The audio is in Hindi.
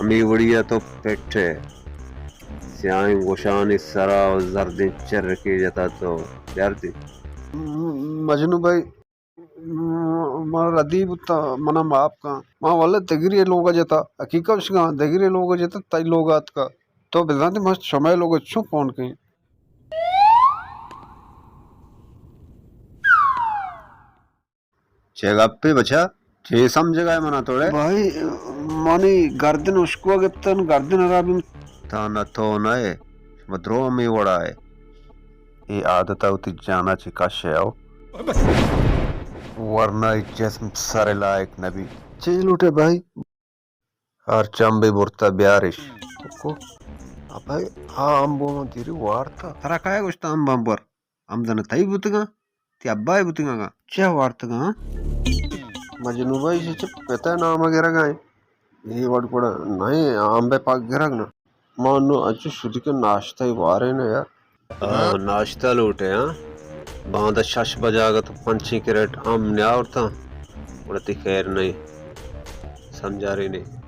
अमी बढ़िया तो पेटे स्याई गोशानी सरा और जर्दी चर के जता तो यार दी मजनू भाई మన రదీబుత మనం आपका మా వల్ల దగ్గరే लोग जता हकीकत का దగ్గరే लोग जता तई लोगात का तो बेदांत मस्त समय लोग अच्छो कौन कहीं चेगप्पे बचा छे समझेगा मना तोड़े भाई मानी गर्दन उसको गिप्तन गर्दन अराबी ताना तो नए मद्रो में वड़ा है ये आदत उती जाना चिकाशे आओ वरना जिस्म सारे लायक नबी चीज लूटे भाई हर चंबे बुरता ब्यारिश को भाई हाँ हम बोलो धीरे वार्ता हरा काय गोष्ट हम बंपर हम जन तई बुतगा ती अब्बाई बुतगा का चे वार्तगा मजनू भाई से पता नाम वगैरह का ये वर्ड पड़ा नहीं आंबे पाक गिरग ना मानो अच्छे शुद्ध के नाश्ता ही वारे ना यार नाश्ता लूटे हाँ बांध शश बजागा तो पंछी के रेट आम न्या उड़ता उड़ती खैर नहीं समझा रही नहीं